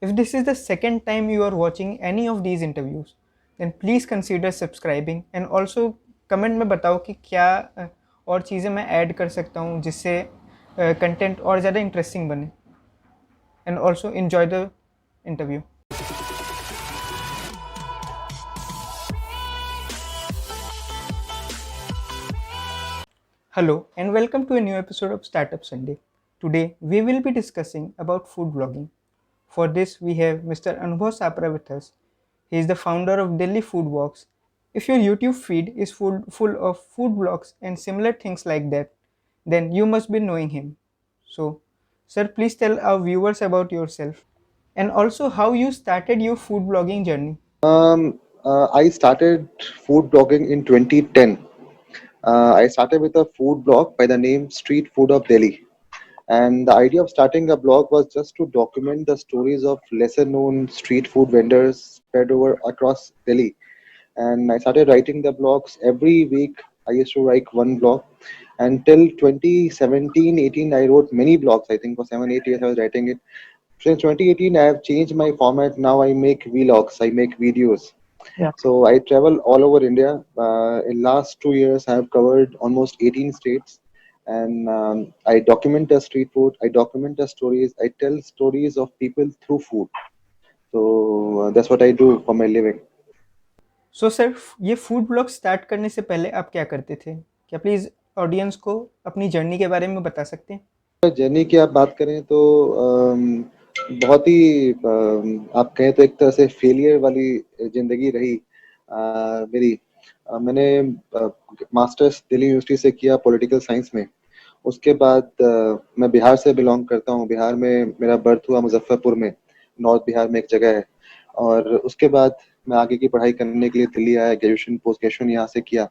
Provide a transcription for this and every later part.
If this is the second time you are watching any of these interviews, then please consider subscribing and also comment में बताओ कि क्या और चीज़ें मैं ऐड कर सकता हूँ जिससे कंटेंट और ज़्यादा इंटरेस्टिंग बने and also enjoy the interview. Hello and welcome to a new episode of Startup Sunday. Today we will be discussing about food blogging. For this we have Mr. Anubhav Sapra with us. He is the founder of Delhi Food Walks. If your YouTube feed is full of food blogs and similar things like that, then you must be knowing him. So, sir, please tell our viewers about yourself and also how you started your food blogging journey. I started food blogging in 2010. I started with a food blog by the name Street Food of Delhi. And the idea of starting a blog was just to document the stories of lesser known street food vendors spread over across Delhi. And I started writing the blogs every week. I used to write one blog. Until 2017 18, I wrote many blogs. I think for 7 8 years I was writing it. Since 2018, I have changed my format. Now I make vlogs, I make videos. Yeah. So I travel all over India. In last 2 years, I have covered almost 18 states, and I document the street food. I document the stories. I tell stories of people through food. So that's what I do for my living. So sir, ये food blog start करने से पहले आप क्या करते थे? क्या please audience को अपनी जर्नी के बारे में बता सकते हैं? जर्नी की आप बात करें तो बहुत ही आप कहें तो एक तरह से फेलियर वाली जिंदगी रही मेरी। मैंने मास्टर्स दिल्ली यूनिवर्सिटी से किया पॉलिटिकल साइंस में। उसके बाद मैं बिहार से बिलोंग करता हूँ। बिहार में मेरा बर्थ हुआ मुजफ्फरपुर में, नॉर्थ बिहार में एक जगह है। और उसके बाद मैं आगे की पढ़ाई करने के लिए दिल्ली आया, ग्रेजुएशन पोस्ट ग्रेजुएशन यहाँ से किया।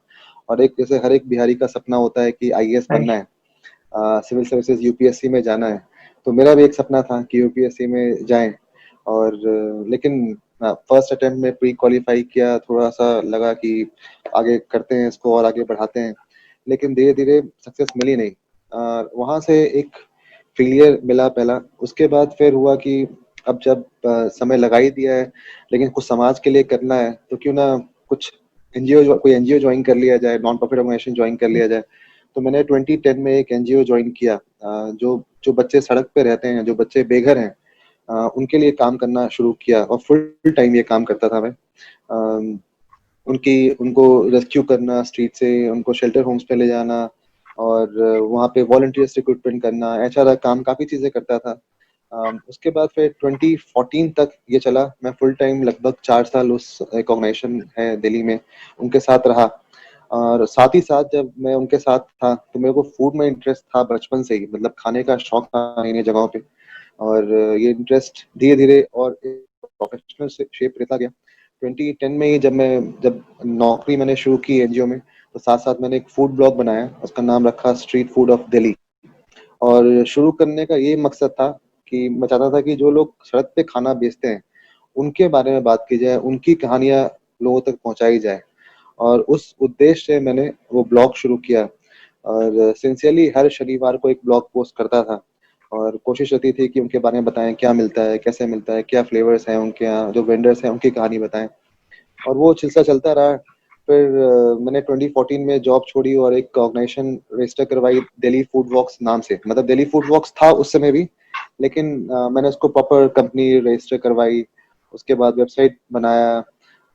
और एक जैसे हर एक बिहारी का सपना होता है कि आईएएस बनना है, सिविल सर्विसेज यूपीएससी में जाना है। तो मेरा भी एक सपना था कि यूपीएससी में जाएं। और लेकिन फर्स्ट अटेम्प्ट में प्री क्वालिफाई किया, थोड़ा सा लगा कि आगे करते हैं इसको और आगे बढ़ाते हैं, लेकिन धीरे धीरे सक्सेस मिली नहीं। वहाँ से एक फेलियर मिला पहला। उसके बाद फिर हुआ कि अब जब समय लगा ही दिया है, लेकिन कुछ समाज के लिए करना है, तो क्यों ना कुछ एनजीओ, कोई एनजीओ ज्वाइन कर लिया जाए, नॉन प्रॉफिट ऑर्गेनाइजेशन ज्वाइन कर लिया जाए। तो मैंने 2010 में एक एनजीओ ज्वाइन किया, जो जो बच्चे सड़क पे रहते हैं, जो बच्चे बेघर हैं, उनके लिए काम करना शुरू किया। और फुल टाइम ये काम करता था मैं। उनको रेस्क्यू करना स्ट्रीट से, उनको शेल्टर होम्स पे ले जाना, और वहाँ पे वॉलंटियर्स रिक्रूटमेंट करना, ऐसा काम काफ़ी चीज़ें करता था। उसके बाद फिर 2014 तक ये चला। मैं फुल टाइम लगभग 4 साल उस एक ऑर्गेनाइजेशन है दिल्ली में, उनके साथ रहा। और साथ ही साथ जब मैं उनके साथ था तो मेरे को फूड में इंटरेस्ट था बचपन से ही, मतलब खाने का शौक था नई नई जगहों पे। और ये इंटरेस्ट धीरे धीरे और प्रोफेशनल शेप लेता गया। 2010 में ही जब नौकरी मैंने शुरू की एनजीओ में, तो साथ साथ मैंने एक फूड ब्लॉग बनाया, उसका नाम रखा स्ट्रीट फूड ऑफ दिल्ली। और शुरू करने का ये मकसद था कि मैं चाहता था कि जो लोग सड़क पे खाना बेचते हैं उनके बारे में बात की जाए, उनकी कहानियां लोगों तक पहुंचाई जाए। और उस उद्देश्य से मैंने वो ब्लॉग शुरू किया। और सिंसियरली हर शनिवार को एक ब्लॉग पोस्ट करता था, और कोशिश रहती थी कि उनके बारे में बताएं, क्या मिलता है, कैसे मिलता है, क्या फ्लेवर्स हैं उनके यहाँ, जो वेंडर्स हैं उनकी कहानी बताएं। और वो सिलसिला चलता रहा। फिर मैंने 2014 में जॉब छोड़ी और एक ऑर्गेनाइजेशन रजिस्टर करवाई दिल्ली फूड वॉक्स नाम से। मतलब दिल्ली फूड वॉक्स था उस समय भी, लेकिन मैंने उसको प्रॉपर कंपनी रजिस्टर करवाई। उसके बाद वेबसाइट बनाया,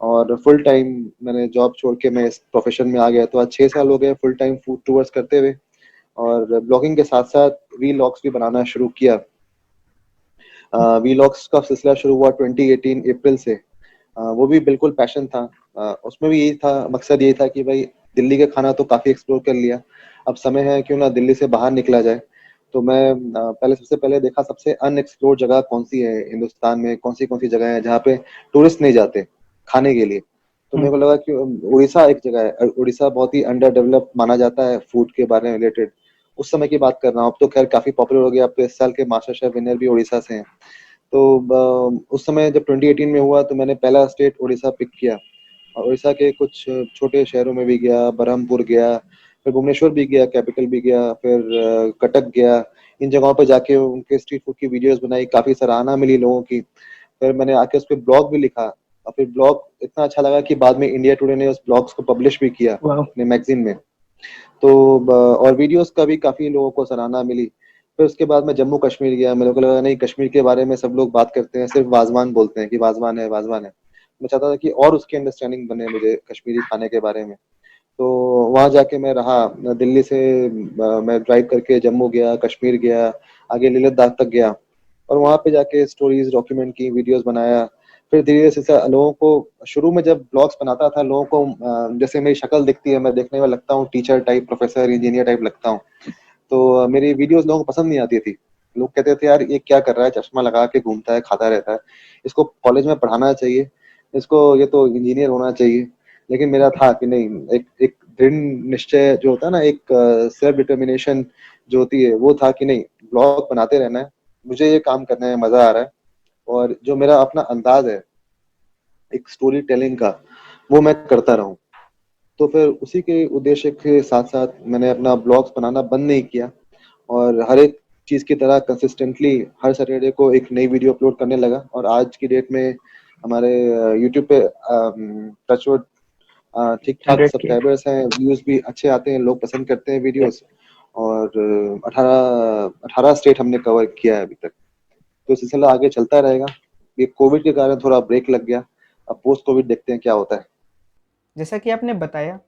और फुल टाइम मैंने जॉब छोड़ के मैं इस प्रोफेशन में आ गया। तो आज 6 साल हो गए फुल टाइम फूड टूर्स करते हुए, और ब्लॉगिंग के साथ साथ वीलॉग्स भी बनाना शुरू किया। वीलॉग्स का सिलसिला शुरू हुआ 2018 अप्रैल से। वो भी बिल्कुल पैशन था। उसमें भी यही था, मकसद यही था कि भाई दिल्ली का खाना तो काफ़ी एक्सप्लोर कर लिया, अब समय है क्यों ना दिल्ली से बाहर निकला जाए। तो मैं पहले सबसे पहले देखा सबसे अनएक्सप्लोर्ड जगह कौन सी है हिंदुस्तान में, कौन सी जगह है जहाँ पे टूरिस्ट नहीं जाते खाने के लिए। तो मेरे को लगा कि उड़ीसा एक जगह है। उड़ीसा बहुत ही अंडर डेवलप माना जाता है फूड के बारे में रिलेटेड। उस समय की बात कर रहा हूँ, अब तो खैर काफ़ी पॉपुलर हो गया, अब तो इस साल के मास्टर शेफ विनर भी उड़ीसा से हैं। तो उस समय जब 2018 में हुआ तो मैंने पहला स्टेट उड़ीसा पिक किया। और उड़ीसा के कुछ छोटे शहरों में भी गया, बरहमपुर गया, फिर भुवनेश्वर भी गया, कैपिटल भी गया, फिर कटक गया। इन जगहों पर जाके उनके स्ट्रीट फूड की वीडियोस बनाई, काफ़ी सराहना मिली लोगों की। फिर मैंने आके उस पर ब्लॉग भी लिखा, और फिर ब्लॉग इतना अच्छा लगा कि बाद में इंडिया टुडे ने उस ब्लॉग्स को पब्लिश भी किया वाह। अपने मैगजीन में। तो और वीडियोस का भी काफी लोगों को सराहना मिली। फिर उसके बाद मैं जम्मू कश्मीर गया, मेरे को लगा नहीं, कश्मीर के बारे में सब लोग बात करते हैं, सिर्फ वाजवान बोलते हैं कि वाजवान है वाजवान है। मैं चाहता था कि और उसकी अंडरस्टैंडिंग बने मुझे कश्मीरी खाने के बारे में। तो वहां जाके मैं रहा, दिल्ली से मैं ड्राइव करके जम्मू गया, कश्मीर गया, आगे लेह लद्दाख तक गया, और वहां पे जाके स्टोरीज डॉक्यूमेंट की, वीडियोस बनाया। फिर धीरे से लोगों को, शुरू में जब ब्लॉग्स बनाता था, लोगों को जैसे मेरी शक्ल दिखती है, मैं देखने में लगता हूँ teacher type, professor, engineer type लगता हूँ। तो मेरी वीडियोस लोगों को पसंद नहीं आती थी। लोग कहते थे यार ये क्या कर रहा है, चश्मा लगा के घूमता है, खाता रहता है, इसको कॉलेज में पढ़ाना चाहिए, इसको, ये तो इंजीनियर होना चाहिए। लेकिन मेरा था कि नहीं, एक एक दृढ़ निश्चय जो होता है ना, एक सेल्फ डिटर्मिनेशन जो होती है, वो था कि नहीं, ब्लॉग बनाते रहना है, मुझे ये काम करने में मजा आ रहा है, और जो मेरा अपना अंदाज है एक स्टोरी टेलिंग का, वो मैं करता रहूं। तो फिर उसी के उद्देश्य के साथ साथ मैंने अपना ब्लॉग्स बनाना बंद नहीं किया, और हर एक चीज की तरह कंसिस्टेंटली हर सैटरडे को एक नई वीडियो अपलोड करने लगा। और आज की डेट में हमारे यूट्यूब पे टचवुड ठीक ठाक 100K। सब्सक्राइबर्स हैं, व्यूज भी अच्छे आते हैं, लोग पसंद करते हैं वीडियोस। और 18 स्टेट हमने कवर किया है अभी तक। तो सिलसिला आगे चलता रहेगा। ये कोविड के कारण थोड़ा ब्रेक लग गया, अब पोस्ट कोविड देखते हैं क्या होता है। जैसा कि आपने बताया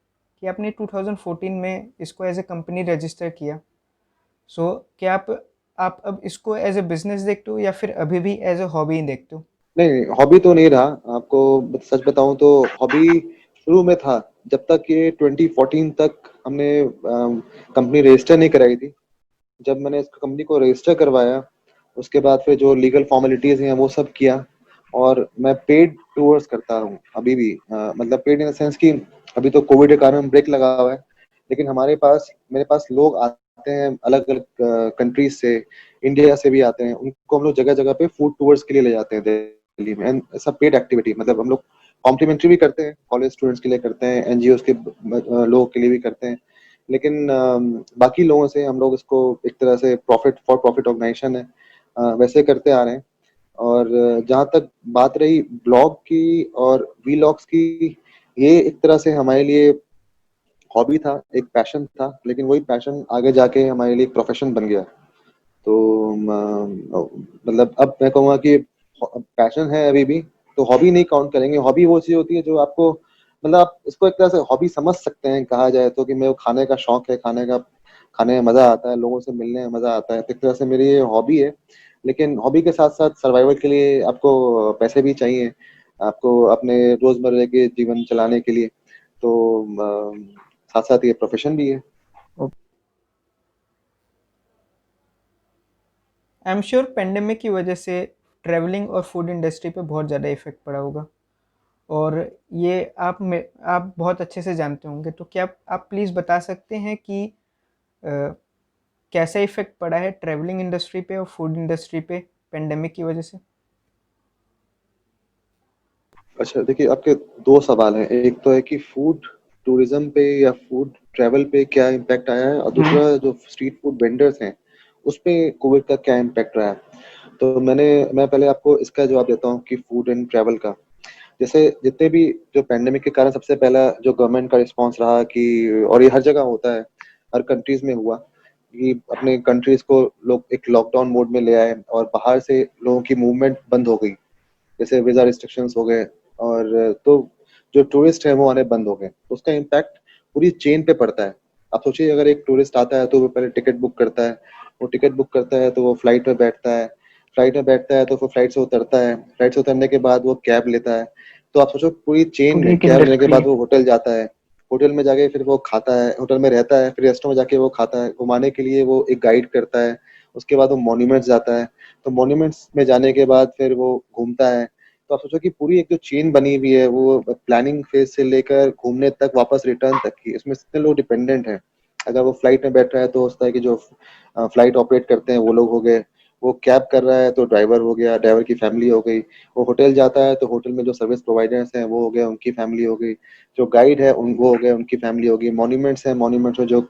कि आपने 2014 में इसको एज ए कंपनी रजिस्टर किया, सो क्या आप अब इसको एज ए बिजनेस देखते हो या फिर अभी भी एज ए हॉबी ही देखते हो? नहीं, हॉबी तो नहीं रहा। आपको सच बताऊं तो हॉबी शुरू में था, जब तक ये 2014 तक हमने कंपनी रजिस्टर नहीं कराई थी। जब मैंने इस कंपनी को रजिस्टर करवाया, उसके बाद फिर जो लीगल फॉर्मेलिटीज हैं वो सब किया, और मैं पेड टूर्स करता हूँ अभी भी। मतलब पेड इन द सेंस कि अभी तो कोविड के कारण ब्रेक लगा हुआ है, लेकिन मेरे पास लोग आते हैं अलग अलग कंट्रीज से, इंडिया से भी आते हैं, उनको हम लोग जगह जगह पे फूड टूर्स के लिए ले जाते हैं दिल्ली में। एंड ऐसा पेड एक्टिविटी, मतलब हम लोग कॉम्प्लीमेंट्री भी करते हैं, कॉलेज स्टूडेंट्स के लिए करते हैं, एनजीओ के लोगों के लिए भी करते हैं। लेकिन बाकी लोगों से हम लोग इसको एक तरह से प्रॉफिट फॉर प्रॉफिट ऑर्गेनाइजेशन है, वैसे करते आ रहे हैं। और जहाँ तक बात रही ब्लॉग की और वीलॉग्स की, ये एक तरह से हमारे लिए हॉबी था, एक पैशन था, लेकिन वही पैशन आगे जाके हमारे लिए एक प्रोफेशन बन गया। तो मतलब अब मैं कहूँगा कि पैशन है अभी भी, तो हॉबी नहीं काउंट करेंगे। हॉबी वो चीज होती है जो आपको, मतलब आप इसको एक तरह से हॉबी समझ सकते हैं कहा जाए तो, कि मेरे को खाने का शौक है, खाने में मजा आता है, लोगों से मिलने में मजा आता है, तो एक तरह से मेरी ये हॉबी है। लेकिन हॉबी के साथ साथ सर्वाइवल के लिए आपको पैसे भी चाहिए, आपको अपने रोजमर्रा के जीवन चलाने के लिए। तो साथ साथ ये प्रोफेशन भी है। आई एम श्योर पेंडेमिक की वजह से ट्रैवलिंग और फूड इंडस्ट्री पे बहुत ज़्यादा इफेक्ट पड़ा होगा, और ये आप बहुत अच्छे से जानते होंगे। तो क्या आप प्लीज़ बता सकते हैं कि अ, कैसा इफेक्ट पड़ा है ट्रैवलिंग इंडस्ट्री पे और फूड इंडस्ट्री पे पेंडेमिक की वजह से? अच्छा, देखिए, आपके दो सवाल हैं। एक तो है कि फूड टूरिज्म पे या फूड ट्रैवल पे क्या इम्पैक्ट आया है, और दूसरा जो स्ट्रीट फूड वेंडर्स हैं उस पे कोविड का क्या इम्पैक्ट रहा है। तो मैं पहले आपको इसका जवाब देता हूँ कि फूड एंड ट्रैवल का। जैसे जितने भी, जो पैंडेमिक के कारण सबसे पहला जो गवर्नमेंट का रिस्पांस रहा कि, और ये हर जगह होता है, हर कंट्रीज में हुआ कि अपने कंट्रीज को लोग एक लॉकडाउन मोड में ले आए, और बाहर से लोगों की मूवमेंट बंद हो गई, जैसे वीजा रिस्ट्रिक्शंस हो गए। और तो जो टूरिस्ट है वो आने बंद हो गए, तो उसका इम्पैक्ट पूरी चेन पे पड़ता है। आप सोचिए, अगर एक टूरिस्ट आता है तो वो पहले टिकट बुक करता है, वो टिकट बुक करता है तो वो फ्लाइट में बैठता है, फ्लाइट में बैठता है तो वो फ्लाइट से उतरता है, फ्लाइट से उतरने के बाद वो कैब लेता है। तो आप सोचो पूरी चेन पूरी में, एक कैब लेने के इंडस्ट्री बाद है। वो होटल जाता है, होटल में जाके फिर वो खाता है, होटल में रहता है, फिर रेस्टोरेंट में जाके वो खाता है, घुमाने के लिए वो एक गाइड करता है, उसके बाद वो मॉन्यूमेंट्स जाता है, तो मॉन्यूमेंट्स में जाने के बाद फिर वो घूमता है। तो आप सोचो कि पूरी एक जो चेन बनी हुई है, वो प्लानिंग फेज से लेकर घूमने तक, वापस रिटर्न तक की, इसमें कितने लोग डिपेंडेंट हैं। अगर वो फ्लाइट में बैठ रहा है तो होता है कि जो फ्लाइट ऑपरेट करते हैं वो लोग हो गए, वो कैब कर रहा है तो ड्राइवर हो गया, ड्राइवर की फैमिली हो गई। वो होटल जाता है तो होटल में जो सर्विस प्रोवाइडर्स हैं वो हो गए, उनकी फैमिली हो गई। जो गाइड है उन वो हो गए, उनकी फैमिली होगी। मॉन्यूमेंट्स हैं, मॉन्यूमेंट्स में जो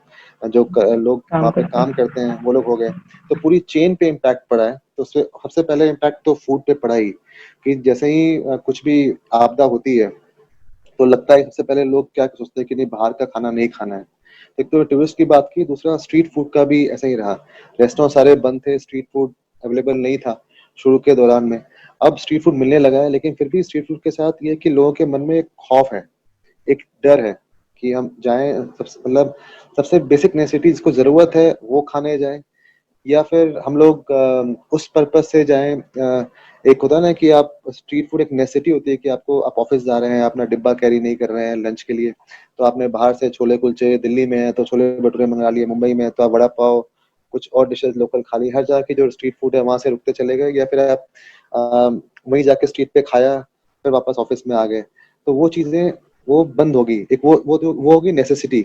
जो लोग काम वहाँ पे करते काम हैं। करते हैं वो लोग हो गए। तो पूरी चेन पे इम्पैक्ट पड़ा है। तो उससे सबसे पहले इम्पैक्ट तो फूड पे पड़ा ही, कि जैसे ही कुछ भी आपदा होती है तो लगता है सबसे पहले लोग क्या सोचते हैं कि नहीं, बाहर का खाना नहीं खाना है। एक तो टूरिस्ट की बात की, दूसरा स्ट्रीट फूड का भी ऐसा ही रहा। रेस्टोरेंट सारे बंद थे, स्ट्रीट फूड अवेलेबल नहीं था शुरू के दौरान में। अब स्ट्रीट फूड मिलने लगा है, लेकिन फिर भी स्ट्रीट फूड के साथ ये कि लोगों के मन में एक खौफ है, एक डर है कि हम जाएं, मतलब सबसे बेसिक नेसेसिटी जिसको जरूरत है वो खाने जाएं, या फिर हम लोग उस पर्पज से जाएं। एक होता है ना कि आप स्ट्रीट फूड एक नेसेसिटी होती है कि आपको, आप ऑफिस जा रहे हैं, अपना डिब्बा कैरी नहीं कर रहे हैं लंच के लिए, तो आपने बाहर से छोले कुलचे, दिल्ली में है तो छोले भटूरे मंगा लिए, मुंबई में है तो आप वड़ा पाव, कुछ और डिशेस लोकल खा ली। हर जगह की जो स्ट्रीट फूड है वहां से रुकते चले गए, या फिर आप वहीं जाके स्ट्रीट पे खाया, फिर वापस ऑफिस में आ गए। तो वो चीजें वो बंद होगी। एक वो होगी नेसेसिटी,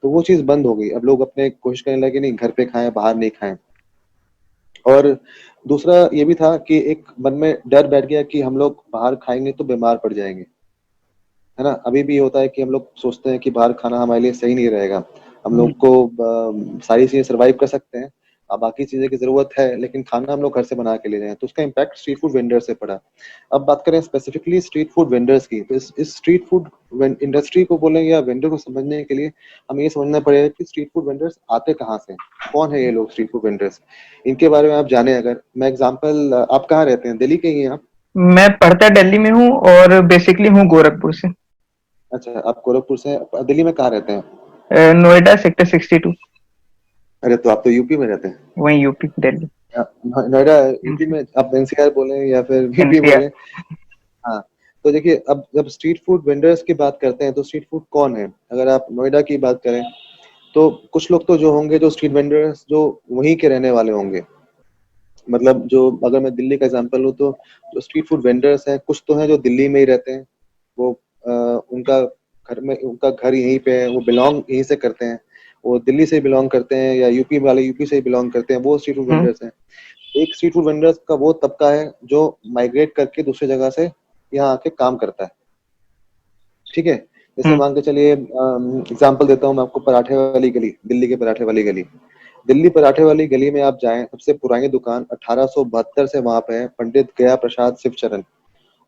तो वो चीज बंद हो गई। अब लोग अपने कोशिश करने लगे नहीं घर पे खाएं, बाहर नहीं खाएं। और दूसरा ये भी था कि एक मन में डर बैठ गया कि हम लोग बाहर खाएंगे तो बीमार पड़ जाएंगे, है ना। अभी भी होता है कि हम लोग सोचते हैं कि बाहर खाना हमारे लिए सही नहीं रहेगा। हम लोग को सारी चीजें सरवाइव कर सकते हैं, बाकी चीजें की जरूरत है, लेकिन खाना हम लोग घर से बना के ले जाएं, तो उसका इम्पैक्ट स्ट्रीट फूड वेंडर से पड़ा। अब बात करें स्पेसिफिकली स्ट्रीट फूड वेंडर्स की, तो इस स्ट्रीट फूड इंडस्ट्री को बोलें या वेंडर को समझने के लिए हमें ये समझना पड़ेगा कि स्ट्रीट फूड वेंडर्स आते कहाँ से, कौन है ये लोग स्ट्रीट फूड वेंडर्स, इनके बारे में आप जाने। अगर मैं एग्जाम्पल, आप कहाँ रहते हैं, दिल्ली के ही हैं आप? मैं पढ़ता दिल्ली में हूँ और बेसिकली हूँ गोरखपुर से। अच्छा, आप गोरखपुर से, दिल्ली में कहाँ रहते हैं? नोएडा सेक्टर 62। अरे तो आप तो यूपी में रहते हैं। वहीं यूपी दिल्ली। नोएडा यूपी में, आप एनसीआर बोले या फिर वीपी एनसीआर। बोले। हाँ, तो देखिए, अब जब स्ट्रीट फूड वेंडर्स की बात करते हैं तो स्ट्रीट फूड कौन है? अगर आप नोएडा की बात करें तो कुछ लोग तो जो होंगे, जो स्ट्रीट वेंडर्स जो वहीं के रहने वाले होंगे। मतलब जो, अगर मैं दिल्ली का एग्जांपल लूँ तो जो स्ट्रीट फूड वेंडर्स हैं, कुछ तो हैं जो दिल्ली में ही रहते हैं। वो उनका घर में, उनका घर यहीं पे है, वो बिलोंग यहीं से करते हैं। वो दिल्ली से बिलोंग करते हैं, या यूपी वाले यूपी से बिलोंग करते हैं, वो स्ट्रीट फूड हम्म। वेंडर्स हैं। एक स्ट्रीट फूड वेंडर्स का वो तबका है जो माइग्रेट करके दूसरी जगह से यहाँ आके काम करता है। ठीक है, जैसे हम्म। मान के चलिए, एग्जांपल देता हूँ मैं आपको, पराठे वाली गली, दिल्ली के पराठे वाली गली। दिल्ली पराठे वाली गली में आप जाएं, सबसे पुरानी दुकान 1872 से वहां पे है, पंडित गया प्रसाद शिवचरण।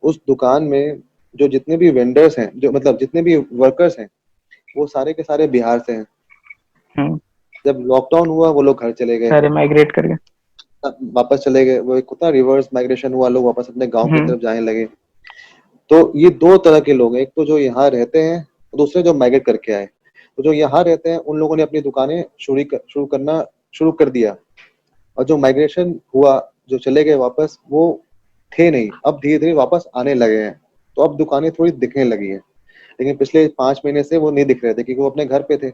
उस दुकान में जो जितने भी वेंडर्स हैं, जो मतलब जितने भी वर्कर्स हैं, वो सारे के सारे बिहार से हैं। हम्म। जब लॉकडाउन हुआ वो लोग घर चले गए, सारे माइग्रेट कर गए। वापस चले गए। वो एक होता रिवर्स माइग्रेशन हुआ, लोग वापस अपने गांव की हम्म। तरफ जाने लगे। तो ये दो तरह के लोग हैं, एक तो जो यहाँ रहते हैं, दूसरे जो माइग्रेट करके आए। तो जो यहाँ रहते हैं उन लोगों ने अपनी दुकानें शुरू करना शुरू कर दिया, और जो माइग्रेशन हुआ, जो चले गए वापस, वो थे नहीं, अब धीरे धीरे वापस आने लगे हैं। तो अब दुकानें थोड़ी दिखने लगी हैं, लेकिन पिछले 5 महीने से वो नहीं दिख रहे थे क्योंकि वो अपने घर पे थे।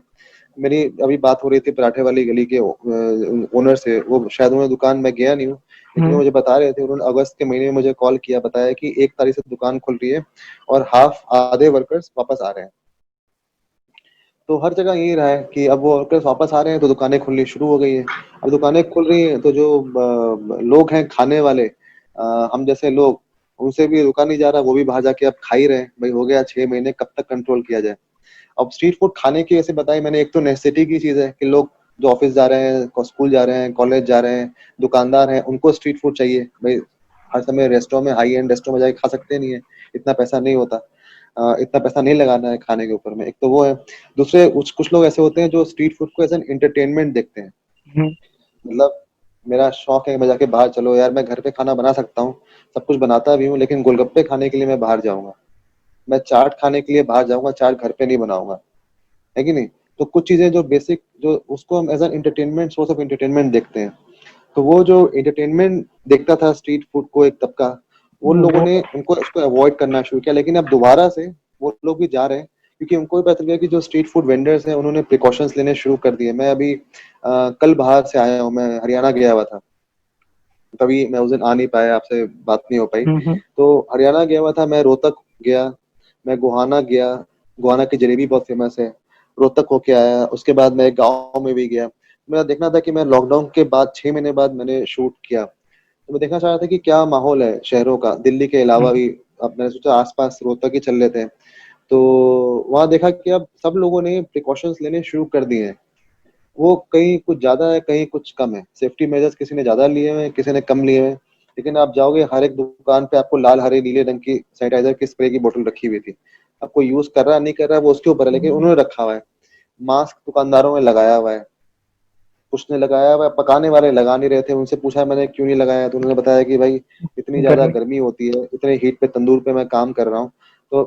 मेरी अभी बात हो रही थी पराठे वाली गली के ओनर से, वो शायद, उन्होंने दुकान, मैं गया नहीं हूँ, लेकिन वो हम्म। मुझे बता रहे थे, उन्होंने अगस्त के महीने में मुझे कॉल किया, बताया कि 1 तारीख से दुकान खुल रही है और हाफ आधे वर्कर्स वापस आ रहे हैं। तो हर जगह यही रहा है कि अब वो वर्कर्स वापस आ रहे हैं तो दुकानें खुलनी शुरू हो गई है। अब दुकानें खुल रही हैं तो जो लोग हैं खाने वाले, हम जैसे लोग, उनसे भी रुका नहीं जा रहा, वो भी बाहर जाके अब खा ही रहे हैं। भाई हो गया 6 महीने, कब तक कंट्रोल किया जाए? अब स्ट्रीट फूड खाने की, ऐसे बताई मैंने, एक तो नेसेसिटी की चीज है कि लोग जो ऑफिस जा रहे हैं, स्कूल जा रहे हैं, कॉलेज जा रहे हैं, दुकानदार हैं, उनको स्ट्रीट फूड चाहिए। भाई हर समय रेस्टोरेंट में, हाई एंड रेस्टोरेंट में जाके खा सकते नहीं है, इतना पैसा नहीं होता, इतना पैसा नहीं लगाना है खाने के ऊपर में। एक तो वो है। दूसरे कुछ कुछ लोग ऐसे होते हैं जो स्ट्रीट फूड को एज एन एंटरटेनमेंट देखते हैं। हम्म। मतलब मेरा शौक है, मैं जाके बाहर, चलो यार मैं घर पे खाना बना सकता हूँ, सब कुछ बनाता भी हूँ, लेकिन गोलगप्पे खाने के लिए मैं बाहर जाऊंगा, मैं चाट खाने के लिए बाहर जाऊंगा, चाट घर पे नहीं बनाऊंगा, है कि नहीं। तो कुछ चीजें जो बेसिक, जो उसको हम as an entertainment, source of entertainment देखते हैं। तो वो जो एंटरटेनमेंट देखता था स्ट्रीट फूड को एक तबका, उन लोगों वो ने उनको उसको अवॉइड करना शुरू किया। लेकिन अब दोबारा से वो लोग भी जा रहे हैं, क्योंकि उनको भी पता चल गया कि जो स्ट्रीट फूड वेंडर्स हैं उन्होंने प्रिकॉशंस लेने शुरू कर दिए। मैं अभी कल बाहर से आया हूँ, मैं हरियाणा गया हुआ था, तभी मैं उस दिन आ नहीं पाया, आपसे बात नहीं हो पाई। हम्म। तो हरियाणा गया हुआ था, मैं रोहतक गया, मैं गोहाना गया, गोहाना की जलेबी बहुत फेमस है, रोहतक होके आया, उसके बाद मैं एक गाँव में भी गया। मेरा देखना था कि मैं लॉकडाउन के बाद 6 महीने बाद मैंने शूट किया, तो मैं देखना चाह रहा था कि क्या माहौल है शहरों का, दिल्ली के अलावा भी। अब मैंने सोचा आसपास रोहतक ही चल लेते हैं। तो वहां देखा कि अब सब लोगों ने प्रिकॉशंस लेने शुरू कर दिए हैं। वो कहीं कुछ ज्यादा है, कहीं कुछ कम है। सेफ्टी मेजर्स किसी ने ज्यादा लिए हुए हैं, किसी ने कम लिए हुए हैं। लेकिन आप जाओगे हर एक दुकान पे आपको लाल हरे नीले रंग की सैनिटाइजर की स्प्रे की बोतल रखी हुई थी। आपको यूज कर रहा नहीं कर रहा वो उसके ऊपर है, लेकिन उन्होंने रखा हुआ है। मास्क दुकानदारों ने लगाया हुआ है, कुछ ने लगाया हुआ है, पकाने वाले लगा नहीं रहे थे। उनसे पूछा मैंने क्यों नहीं लगाया, तो उन्होंने बताया कि भाई इतनी ज्यादा गर्मी। गर्मी होती है, इतने हीट पे तंदूर पे मैं काम कर रहा हूँ, तो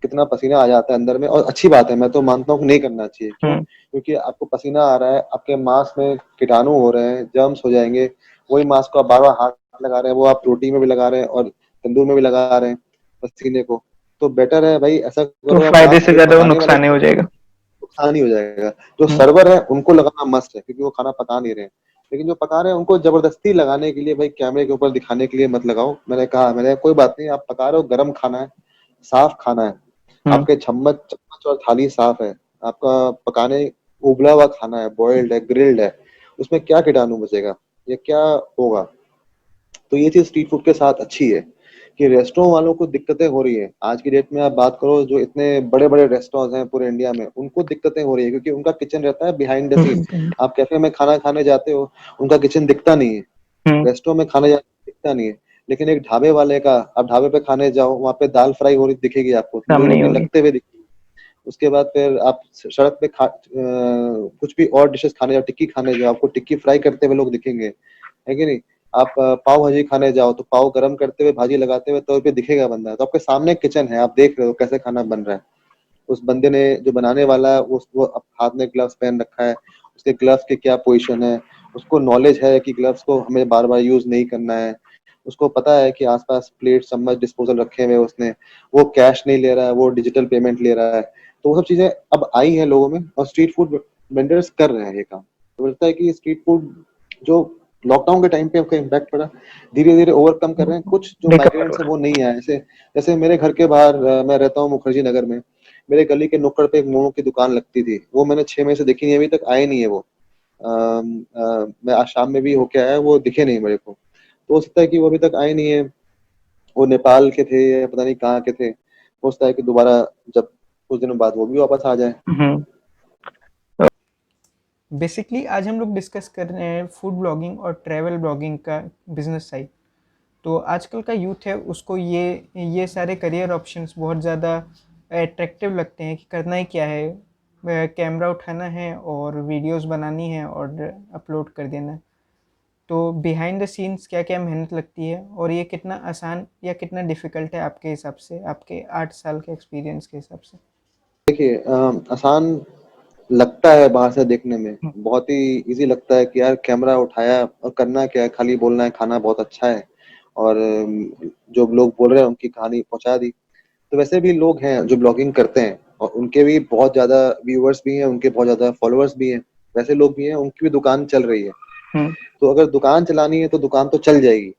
कितना पसीना आ जाता है अंदर में। और अच्छी बात है, मैं तो मानता हूँ कि नहीं करना चाहिए। क्यों? हम्म। क्योंकि आपको पसीना आ रहा है, आपके मांस में कीटाणु हो रहे हैं, जर्म्स हो जाएंगे। वही मास्क को आप बार बार हाथ लगा रहे हैं, वो आप रोटी में भी लगा रहे हैं और तंदूर में भी लगा रहे हैं पसीने को। तो बेटर है भाई ऐसा तो करो, आप फायदे वहां से पे ज्यादा वो पकाने वाले नुकसान ही हो जाएगा। नुकसान ही हो जाएगा। जो हम्म। सर्वर है उनको लगाना मस्त है, क्योंकि वो खाना पका नहीं रहे हैं। लेकिन जो पका रहे हैं उनको जबरदस्ती लगाने के लिए, भाई कैमरे के ऊपर दिखाने के लिए मत लगाओ। मैंने कहा मैंने कोई बात नहीं, आप पका रहे हो, गर्म खाना है, साफ खाना है, हम्म। आपके चम्मच चम्मच और थाली साफ है, आपका पकाने उबला हुआ खाना है, बॉइल्ड है, ग्रिल्ड है, उसमें क्या कीटाणु बचेगा या क्या होगा? तो ये चीज स्ट्रीट फूड के साथ अच्छी है कि रेस्टोरेंट वालों को दिक्कतें हो रही है। आज की डेट में आप बात करो, जो इतने बड़े बड़े रेस्टोरेंट हैं पूरे इंडिया में, उनको दिक्कतें हो रही है क्योंकि उनका किचन रहता है बिहाइंड द सीन। हम्म। आप कैफे में खाना खाने जाते हो, उनका किचन दिखता नहीं है। हम्म। रेस्टोरेंट में खाने जाते दिखता नहीं है। लेकिन एक ढाबे वाले का, आप ढाबे पे खाने जाओ, वहां पे दाल फ्राई हो रही दिखेगी आपको, तंदूर सामने ही रोटी होगी। लगते हुए दिखेगी। उसके बाद फिर आप सड़क पे कुछ भी और डिशेस खाने जाओ, टिक्की खाने जाओ, आपको टिक्की फ्राई करते हुए लोग दिखेंगे, है कि नहीं? आप पाव भाजी खाने जाओ तो पाव गरम करते हुए, भाजी लगाते हुए तवे पे दिखेगा बंदा। तो आपके सामने किचन है, आप देख रहे हो कैसे खाना बन रहा है। उस बंदे ने, जो बनाने वाला है, वो हाथ में ग्लव्स पहन रखा है, उसके ग्लव्स की क्या पोजीशन है, उसको नॉलेज है कि ग्लव्स को हमें बार बार यूज नहीं करना है, उसको पता है कि आसपास प्लेट चम्मच डिस्पोजल रखे हुए हैं उसने, वो कैश नहीं ले रहा है, वो डिजिटल पेमेंट ले रहा है। तो वो सब चीजें अब आई हैं लोगों में, और स्ट्रीट फूड वेंडर्स कर रहे हैं ये काम। तो लगता है कि स्ट्रीट फूड जो लॉकडाउन के टाइम पे उसका इम्पैक्ट पड़ा, धीरे धीरे ओवरकम कर रहे हैं। कुछ जो रिकवर हो माइग्रेंट्स है वो नहीं आए, जैसे जैसे मेरे घर के बाहर, मैं रहता हूँ मुखर्जी नगर में, मेरे गली के नुक्कड़ पे एक मोमो की दुकान लगती थी, वो मैंने 6 महीने से देखी नहीं, अभी तक आए नहीं है वो। मैं आज शाम में भी होके आया, वो दिखे नहीं मेरे को। तो हो सकता है कि वो अभी तक आए नहीं है, वो नेपाल के थे या पता नहीं कहाँ के थे। हो सकता है कि दोबारा जब कुछ दिनों बाद वो भी वापस आ जाए। हम्म। बेसिकली आज हम लोग डिस्कस कर रहे हैं फूड ब्लॉगिंग और ट्रैवल ब्लॉगिंग का बिजनेस साइड। तो आजकल का यूथ है उसको ये सारे करियर ऑप्शंस बहुत ज़्यादा अट्रैक्टिव लगते हैं कि करना ही क्या है, कैमरा उठाना है और वीडियोस बनानी है और अपलोड कर देना है। तो बिहाइंड द सीन्स क्या क्या मेहनत लगती है और ये कितना आसान या कितना डिफ़िकल्ट है आपके हिसाब से, आपके 8 साल के एक्सपीरियंस के हिसाब से? देखिए, आसान लगता है बाहर से देखने में, हम्म। बहुत ही इजी लगता है कि यार कैमरा उठाया और करना क्या है, खाली बोलना है खाना बहुत अच्छा है, और जो लोग बोल रहे हैं उनकी कहानी पहुंचा दी। तो वैसे भी लोग हैं जो ब्लॉगिंग करते हैं, और उनके भी बहुत ज्यादा व्यूअर्स भी हैं, उनके बहुत ज्यादा फॉलोअर्स भी हैं। वैसे लोग भी हैं, उनकी भी दुकान चल रही है। हम्म। तो अगर दुकान चलानी है तो दुकान तो चल जाएगी,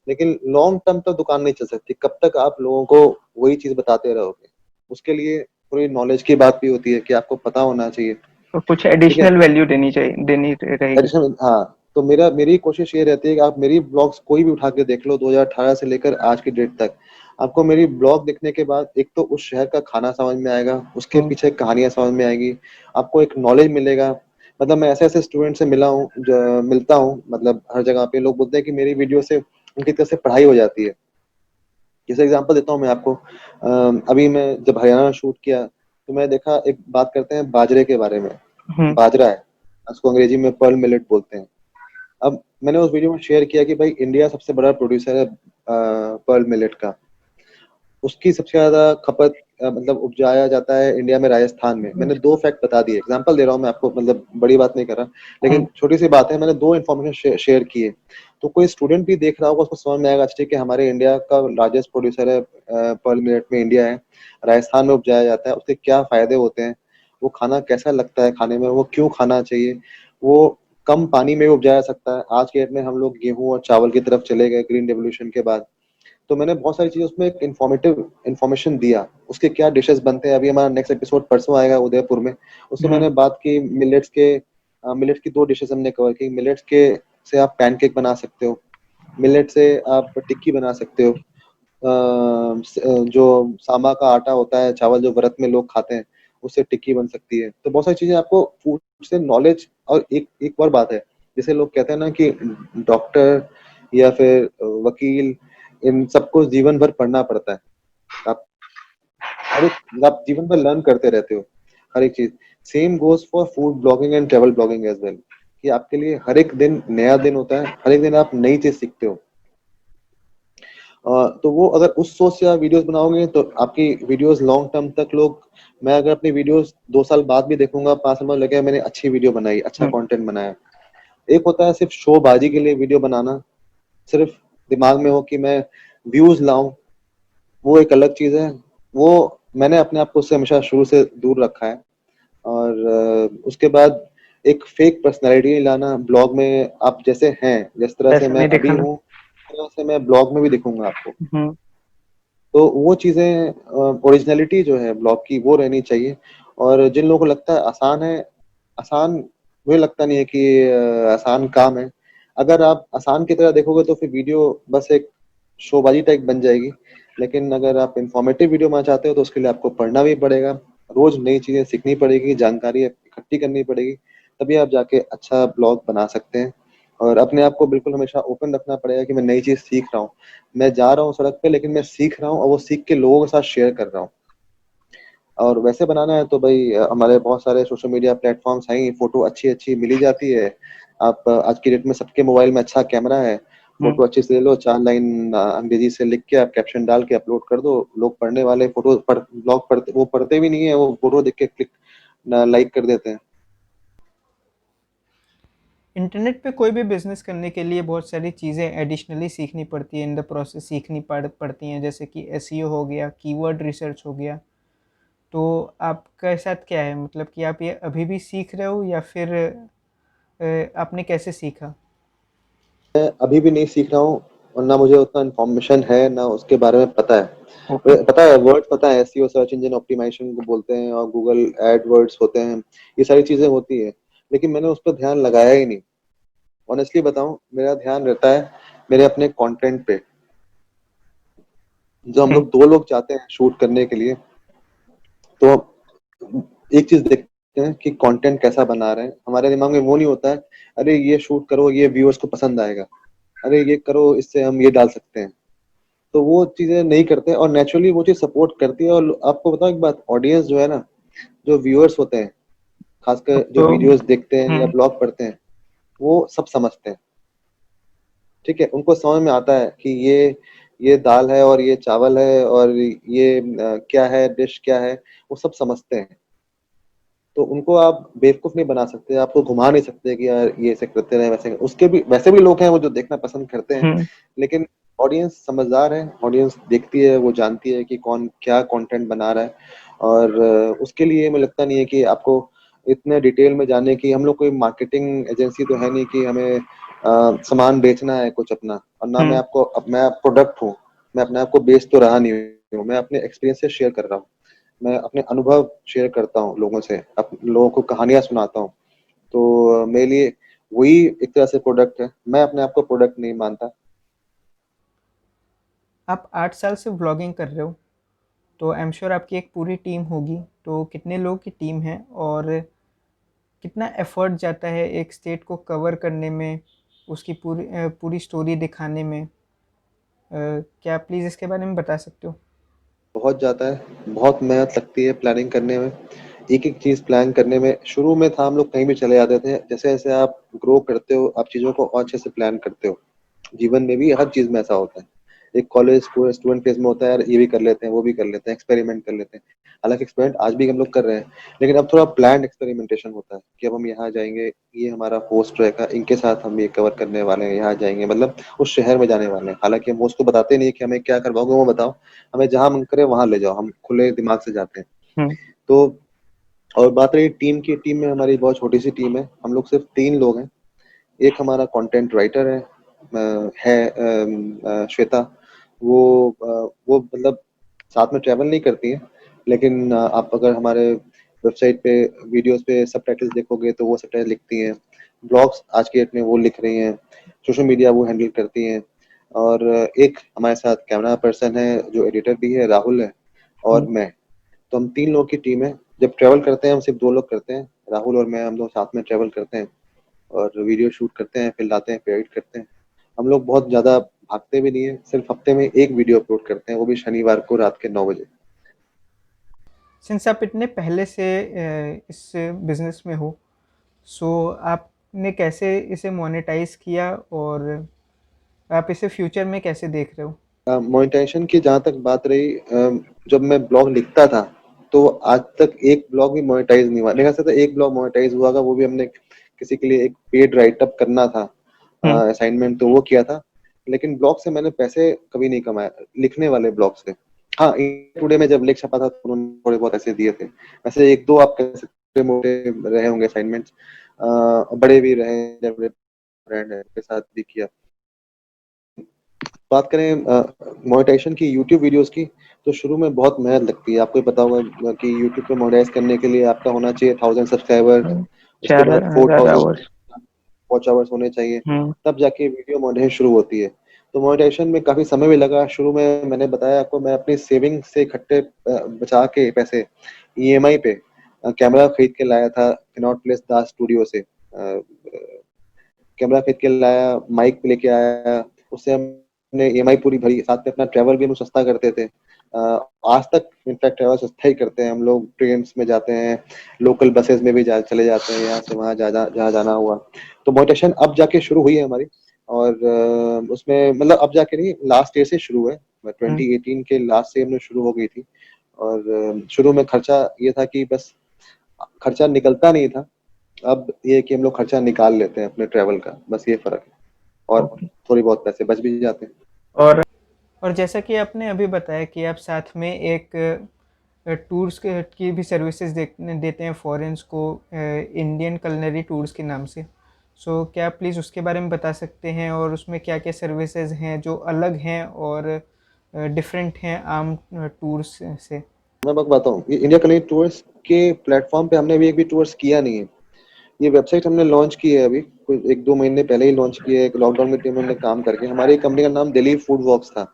लेकिन लॉन्ग टर्म तक दुकान नहीं चल सकती। कब तक आप लोगों को वही चीज बताते रहोगे? उसके लिए थोड़ी नॉलेज की बात भी होती है कि आपको पता होना चाहिए। तो कुछ ठीक है, एडिशनल वैल्यू देनी चाहिए, देनी रहेगी। एडिशनल, हाँ। तो मेरी कोशिश ये रहती है कि आप मेरी ब्लॉग्स कोई भी उठा के देख लो, 2018 से लेकर आज की डेट तक, आपको मेरी ब्लॉग देखने के बाद एक तो उस शहर का खाना समझ में आएगा, उसके हम्म। पीछे कहानियां समझ में आएगी, आपको एक नॉलेज मिलेगा। मतलब मैं ऐसे ऐसे स्टूडेंट से मिलता हूँ, मतलब हर जगह पे लोग बोलते हैं कि मेरी वीडियो से उनकी तरफ से पढ़ाई हो जाती है। जैसे एग्जांपल देता हूँ मैं आपको, अभी मैं जब हरियाणा में शूट किया, तो मैं देखा, एक बात करते हैं बाजरे के बारे में। हम्म। बाजरा है, उसको अंग्रेजी में पर्ल मिलेट बोलते हैं। अब मैंने उस वीडियो में शेयर किया कि भाई इंडिया सबसे बड़ा प्रोड्यूसर है पर्ल मिलेट का। उसकी सबसे ज्यादा खपत, मतलब उपजाया जाता है इंडिया में, राजस्थान में। मैंने दो फैक्ट बता दिए, एग्जांपल दे रहा हूँ मैं आपको, मतलब बड़ी बात नहीं कर रहा, हम्म। लेकिन छोटी सी बात है। मैंने दो इन्फॉर्मेशन शेयर किए, तो कोई स्टूडेंट भी देख रहा होगा, उसको समझ में आएगा, अच्छा ठीक है, हमारे इंडिया का लार्जेस्ट प्रोड्यूसर है पर्ल मिलेट में, इंडिया है, राजस्थान में उपजाया जाता है, उसके क्या फायदे होते हैं, वो खाना कैसा लगता है खाने में, वो क्यों खाना चाहिए, वो कम पानी में भी उपजाया जा सकता है। आज के डेट में हम लोग गेहूं और चावल की तरफ चले गए ग्रीन रेवोल्यूशन के बाद। तो मैंने बहुत सारी चीजें उसमें एक इन्फॉर्मेशन दिया, उसके क्या डिशेस बनते हैं। अभी हमारा नेक्स्ट एपिसोड परसों आएगा उदयपुर में, उसमें मैंने हम्म। बात की मिलेट्स के मिलेट्स की 2 डिशेस हमने कवर की। मिलेट्स के से आप पैनकेक बना सकते हो, मिलेट से आप टिक्की बना सकते हो, जो सामा का आटा होता है, चावल जो व्रत में लोग खाते हैं, उससे टिक्की बन सकती है। तो बहुत सारी चीजें आपको फूड से नॉलेज। और एक एक और बात है, जैसे लोग कहते हैं ना कि डॉक्टर या फिर वकील, इन सबको जीवन भर पढ़ना पड़ता है। आप हर एक आप जीवन भर लर्न करते रहते हो हर एक चीज। Same goes for food blogging and travel blogging as well, कि आपके लिए हर एक दिन नया दिन होता है, हर एक दिन आप नई चीज सीखते हो। तो वो अगर उस सोच से आप वीडियोस बनाओगे तो आपकी वीडियोस लॉन्ग टर्म तक लोग, मैं अगर अपनी वीडियोस 2 साल बाद भी देखूंगा, 5 साल बाद लगे मैंने अच्छी वीडियो बनाई, अच्छा हम्म, कंटेंट बनाया। एक होता है सिर्फ शोबाजी के लिए वीडियो बनाना, सिर्फ दिमाग में हो कि मैं व्यूज लाऊं, वो एक अलग चीज है। वो मैंने अपने आप को उससे हमेशा शुरू से दूर रखा है। और उसके बाद एक फेक पर्सनैलिटी लाना ब्लॉग में। आप जैसे हैं, जिस तरह से वैसा मैं नहीं अभी दिखाना। हूँ, उस तरह से मैं ब्लॉग में भी दिखूंगा आपको। हम्म। तो वो चीजें, ओरिजिनलिटी जो है ब्लॉग की, वो रहनी चाहिए। और जिन लोगों को लगता है आसान है, आसान, मुझे लगता नहीं है कि आसान काम है। अगर आप आसान की तरह देखोगे तो फिर वीडियो बस एक शोबाजी टाइप बन जाएगी। लेकिन अगर आप इंफॉर्मेटिव वीडियो बनाना चाहते हो तो उसके लिए आपको पढ़ना भी पड़ेगा, रोज नई चीजें सीखनी पड़ेगी, जानकारी इकट्ठी करनी पड़ेगी, तभी आप जाके अच्छा ब्लॉग बना सकते हैं। और अपने आप को बिल्कुल हमेशा ओपन रखना पड़ेगा कि मैं नई चीज सीख रहा हूँ, मैं जा रहा हूँ सड़क पे लेकिन मैं सीख रहा हूँ और वो सीख के लोगों के साथ शेयर कर रहा हूँ। और वैसे बनाना है तो भाई हमारे बहुत सारे सोशल मीडिया प्लेटफॉर्म्स हैं ही, फोटो अच्छी अच्छी मिली जाती है। आप आज की डेट में सबके मोबाइल में अच्छा कैमरा है, हम्म। फोटो अच्छी से ले लो, 4 लाइन अंग्रेजी से लिख के आप कैप्शन डाल के अपलोड कर दो। लोग पढ़ने वाले फोटो ब्लॉग पढ़ते, वो पढ़ते भी नहीं है, वो फोटो देख के क्लिक लाइक कर देते हैं। इंटरनेट पे कोई भी बिजनेस करने के लिए बहुत सारी चीज़ें एडिशनली सीखनी पड़ती है, इन द प्रोसेस सीखनी पड़ती हैं, जैसे कि एसईओ हो गया, कीवर्ड रिसर्च हो गया। तो आपके साथ क्या है, मतलब कि आप ये अभी भी सीख रहे हो या फिर आपने कैसे सीखा? मैं अभी भी नहीं सीख रहा हूँ, और ना मुझे उतना इन्फॉर्मेशन है, ना उसके बारे में पता है। ओके। पता है, वर्ड पता है, एसईओ सर्च इंजन ऑप्टिमाइजेशन को बोलते हैं, और गूगल एडवर्ड्स होते हैं, ये सारी चीजें होती है। लेकिन मैंने उस पर ध्यान लगाया ही नहीं। ऑनेस्टली बताऊं, मेरा ध्यान रहता है मेरे अपने कंटेंट पे। जो हम हुँ, लोग 2 लोग जाते हैं शूट करने के लिए, तो एक चीज देखते हैं कि कंटेंट कैसा बना रहे हैं। हमारे दिमाग में वो नहीं होता है, अरे ये शूट करो, ये व्यूअर्स को पसंद आएगा, अरे ये करो, इससे हम ये डाल सकते हैं। तो वो चीजें नहीं करते, और नेचुरली वो चीज सपोर्ट करती है। और आपको बताओ एक बात, ऑडियंस जो है ना, जो व्यूअर्स होते हैं, अब खासकर जो तो वीडियोस देखते हैं या हुँ, ब्लॉग पढ़ते हैं, वो सब समझते हैं। ठीक है, उनको समझ में आता है कि ये दाल है और ये चावल है और ये क्या है, डिश क्या है, वो सब समझते हैं। तो उनको आप बेवकूफ नहीं बना सकते, आपको घुमा नहीं सकते कि यार ये ऐसे करते रहे, वैसे उसके भी वैसे भी लोग हैं वो जो देखना पसंद करते हैं। हुँ। लेकिन ऑडियंस समझदार है, ऑडियंस देखती है, वो जानती है कि कौन क्या कंटेंट बना रहा है। और उसके लिए मुझे लगता नहीं है कि आपको इतने डिटेल में जाने की, हम लोग कोई मार्केटिंग एजेंसी तो है नहीं कि हमें सामान बेचना है कुछ अपना। और ना मैं हुँ। आपको, अब मैं प्रोडक्ट हूँ, मैं अपने आप को बेच तो रहा नहीं हूँ, मैं अपने एक्सपीरियंस से शेयर कर रहा हूँ, मैं अपने अनुभव शेयर करता हूँ लोगों से, लोगों को कहानियां सुनाता हूँ। तो मेरे लिए वही एक तरह से प्रोडक्ट है, मैं अपने आप को प्रोडक्ट नहीं मानता। आप 8 साल से व्लॉगिंग कर रहे हो, तो आई एम श्योर आपकी एक पूरी टीम होगी। तो कितने लोगों की टीम है और कितना एफ़र्ट जाता है एक स्टेट को कवर करने में, उसकी पूरी स्टोरी दिखाने में? क्या आप प्लीज़ इसके बारे में बता सकते हो? बहुत जाता है, बहुत मेहनत लगती है प्लानिंग करने में। एक एक चीज प्लान करने में, शुरू में था हम लोग कहीं भी चले जाते थे, जैसे जैसे आप ग्रो करते हो आप चीजों को और अच्छे से प्लान करते हो। जीवन में भी हर चीज में ऐसा होता है। एक कॉलेज स्टूडेंट फेज में होता है, यार ये भी कर लेते हैं, वो भी कर लेते हैं, एक्सपेरिमेंट कर लेते हैं। हालांकि एक्सपेरिमेंट आज भी हम लोग कर रहे हैं, लेकिन अब थोड़ा प्लान्ड एक्सपेरिमेंटेशन होता है कि अब हम यहाँ जाएंगे, ये हमारा होस्ट रहेगा, इनके साथ हम ये कवर करने वाले हैं, यहाँ जाएंगे, मतलब उस शहर में जाने वाले हैं। हालांकि हम होस्ट को बताते नहीं कि हमें क्या करवाओगे, वो बताओ, हमें जहां मन करे वहां ले जाओ, हम खुले दिमाग से जाते हैं। हुँ। तो और बात रही टीम की, टीम में हमारी बहुत छोटी सी टीम है, हम लोग सिर्फ 3 लोग हैं। एक हमारा कंटेंट राइटर है, श्वेता। वो मतलब साथ में ट्रैवल नहीं करती है, लेकिन आप अगर हमारे वेबसाइट पे वीडियोस पे सबटाइटल्स देखोगे तो वो सबटाइटल लिखती हैं, ब्लॉग्स आज के डेट में वो लिख रही हैं, सोशल मीडिया वो हैंडल करती हैं। और एक हमारे साथ कैमरा पर्सन है जो एडिटर भी है, राहुल है, और मैं। तो हम 3 लोगों की टीम है। जब ट्रैवल करते हैं हम सिर्फ 2 लोग करते हैं, राहुल और मैं, हम लोग साथ में ट्रैवल करते हैं और वीडियो शूट करते हैं, फिर लाते हैं, फिर एडिट करते हैं। हम लोग बहुत ज़्यादा भागते भी नहीं है, सिर्फ हफ्ते में 1 वीडियो अपलोड करते हैं, वो भी शनिवार को रात के 9 बजे। सिंस आप इतने पहले से इस बिजनेस में हो, सो आपने कैसे इसे मोनेटाइज किया और आप इसे फ्यूचर में कैसे देख रहे हो? मोनेटाइजेशन की जहाँ तक बात रही, जब मैं ब्लॉग लिखता था तो आज तक एक ब्लॉग भी मोनेटाइज नहीं हुआ। मेरे ख्याल से एक ब्लॉग मोनेटाइज हुआ था, वो भी हमने किसी के लिए एक पेड राइट अप करना था, असाइनमेंट, तो वो किया था। लेकिन ब्लॉग से मैंने पैसे कभी नहीं कमाए, लिखने वाले ब्लॉग से। हाँ, इंडिया टुडे में जब लेख छपा था तो उन्होंने थोड़े बहुत ऐसे दिए थे। वैसे एक दो आप कह सकते हैं मोटे रहे होंगे असाइनमेंट्स, बड़े भी रहे, बड़े ब्रांड है के साथ भी किया। बात करें मोनेटाइजेशन की, यूट्यूब वीडियोस की, तो शुरू में बहुत मेहनत लगती है। आपको ही पता होगा कि यूट्यूब पे मोनेटाइज करने के लिए आपका होना चाहिए 1000 सब्सक्राइबर, उसके बाद 4000 4000 आवर्स। वॉच आवर्स होने चाहिए, हम्म। तब जाके वीडियो मोनेटाइजेशन शुरू होती है। तो मोनेटाइजेशन में काफी समय भी लगा। शुरू में मैंने बताया आपको, मैं अपनी सेविंग से इकट्ठे बचा के पैसे ईएमआई पे कैमरा खरीद के लाया था कनॉट प्लेस दास स्टूडियो से। कैमरा खरीद के लाया, माइक लेके आया, उससे हमने ईएमआई पूरी भरी, साथ में अपना ट्रैवल भी हम सस्ता करते थे। आज तक इनफैक्ट ट्रैवल सस्ता ही करते हैं हम लोग, ट्रेन में जाते हैं, लोकल बसेस में भी चले जाते हैं, यहाँ से वहाँ जहाँ जाना हुआ। तो मोनेटाइजेशन अब जाके शुरू हुई है हमारी। और उसमें मतलब अब जाके नहीं, लास्ट ईयर से शुरू है, 2018 के लास्ट से हमने शुरू हो गई थी। और शुरू में खर्चा ये था कि बस खर्चा निकलता नहीं था, अब ये है कि हम लोग खर्चा निकाल लेते हैं अपने ट्रैवल का, बस ये फर्क है। और ओके। थोड़ी बहुत पैसे बच भी जाते हैं। और जैसा कि आपने अभी बताया कि आप साथ में एक टूर्स की भी सर्विसेज देते हैं फॉरेन्स को, इंडियन कलनरी टूर्स के नाम से। सो क्या आप प्लीज़ उसके बारे में बता सकते हैं और उसमें क्या क्या सर्विसेज हैं जो अलग हैं और डिफरेंट हैं आम टूर्स से? मैं आपको बताऊँ, ये इंडिया कनेक्ट टूर्स के प्लेटफॉर्म पे हमने अभी एक भी टूर्स किया नहीं है। ये वेबसाइट हमने लॉन्च की है अभी, कुछ 1-2 महीने पहले ही लॉन्च की है, एक लॉकडाउन के टाइम में हमने काम करके। हमारी कंपनी का नाम दिल्ली फूड वॉक्स था,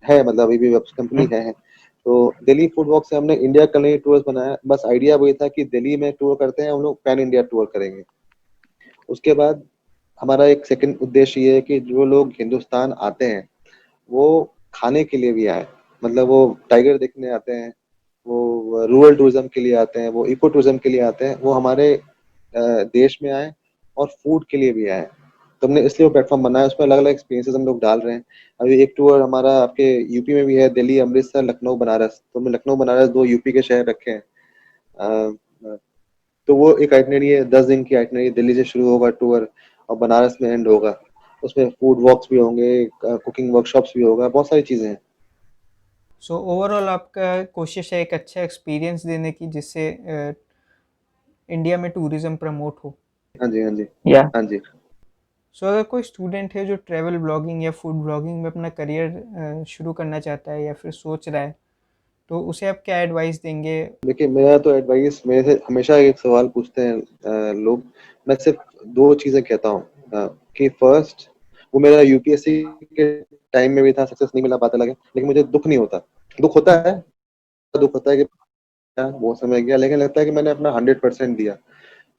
है मतलब अभी भी वेब कंपनी है। तो दिल्ली फूड वॉक से हमने इंडिया कनेक्ट टूर्स बनाया। बस आइडिया वही था कि दिल्ली में टूर करते हैं हम लोग, पैन इंडिया टूर करेंगे। उसके बाद हमारा एक सेकंड उद्देश्य ये है कि जो लोग हिंदुस्तान आते हैं वो खाने के लिए भी आए, मतलब वो टाइगर देखने आते हैं, वो रूरल टूरिज्म के लिए आते हैं, वो इको टूरिज्म के लिए आते हैं, वो हमारे देश में आए और फूड के लिए भी आए। तो हमने इसलिए वो प्लेटफॉर्म बनाया, उसमें अलग अलग एक्सपीरियंसेस हम लोग डाल रहे हैं। अभी एक टूर हमारा आपके यूपी में भी है, दिल्ली, अमृतसर, लखनऊ, बनारस। तो हमने लखनऊ बनारस 2 यूपी के शहर रखे हैं। अ, तो वो एक आइटनरी है, 10 दिन की आइटनरी, दिल्ली से शुरू होगा टूर और बनारस में एंड होगा। उसमें फूड वॉक्स भी होंगे, कुकिंग वर्कशॉप्स भी होगा, बहुत सारी चीजें हैं। सो ओवरऑल आपका कोशिश है एक अच्छा एक्सपीरियंस देने की जिससे इंडिया में टूरिज्म प्रमोट हो। हाँ जी, हाँ जी, या हाँ जी। सो अगर कोई स्टूडेंट है जो ट्रैवल ब्लॉगिंग या फूड ब्लॉगिंग में अपना करियर शुरू करना चाहता है या फिर सोच रहा है, तो उसे आप क्या एडवाइस देंगे? देखिए, मेरा तो एडवाइस, मेरे से हमेशा एक सवाल पूछते हैं लोग, मैं सिर्फ 2 चीजें कहता हूँ। कि फर्स्ट, वो मेरा यूपीएससी के टाइम में भी था, सक्सेस नहीं मिला, बात अलग है, लेकिन मुझे दुख नहीं होता। दुख होता है, दुख होता है कि वो समय गया, लेकिन लगता है कि मैंने अपना 100% दिया।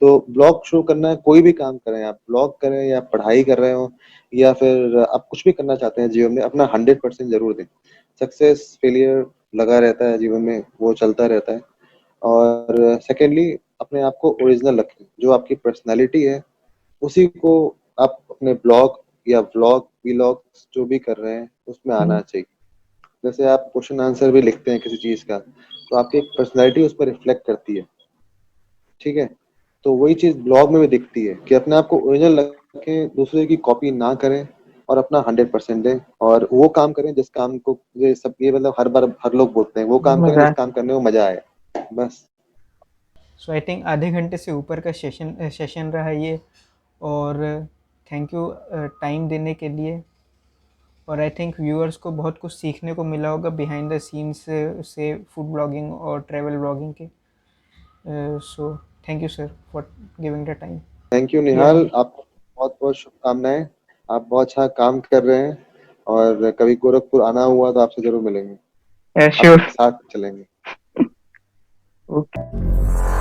तो ब्लॉग शुरू करना है, कोई भी काम करें, आप ब्लॉग करें या पढ़ाई कर रहे हो या फिर आप कुछ भी करना चाहते हैं जीवन में, अपना 100% जरूर दें। सक्सेस फेलियर लगा रहता है जीवन में, वो चलता रहता है। और सेकेंडली, अपने आप को ओरिजिनल रखें, जो आपकी पर्सनैलिटी है उसी को आप अपने ब्लॉग या व्लॉग वीलॉग जो भी कर रहे हैं उसमें आना चाहिए। जैसे आप क्वेश्चन आंसर भी लिखते हैं किसी चीज का, तो आपकी एक पर्सनैलिटी उस पर रिफ्लेक्ट करती है, ठीक है। तो वही चीज ब्लॉग में भी दिखती है कि अपने आप को ओरिजिनल रखें, दूसरे की कॉपी ना करें और अपना 100% दें। और वो काम करें जिस काम को, ये सब ये मतलब हर बार हर लोग बोलते हैं, वो काम करें जिस मज़ा। काम करने में मजा आए, बस। सो आई थिंक आधे घंटे से ऊपर का सेशन रहा ये। और थैंक यू टाइम देने के लिए। और आई थिंक व्यूअर्स को बहुत कुछ सीखने को मिला होगा बिहाइंड द सीन्स से फूड ब्लॉगिंग और ट्रैवल ब्लॉगिंग के। So thank you, sir, for giving the time. Thank you Yeah. निहाल, आपको बहुत बहुत शुभकामनाएं। आप बहुत अच्छा काम कर रहे हैं और कभी गोरखपुर आना हुआ तो आपसे जरूर मिलेंगे, Yeah, आपके sure. साथ चलेंगे। Okay.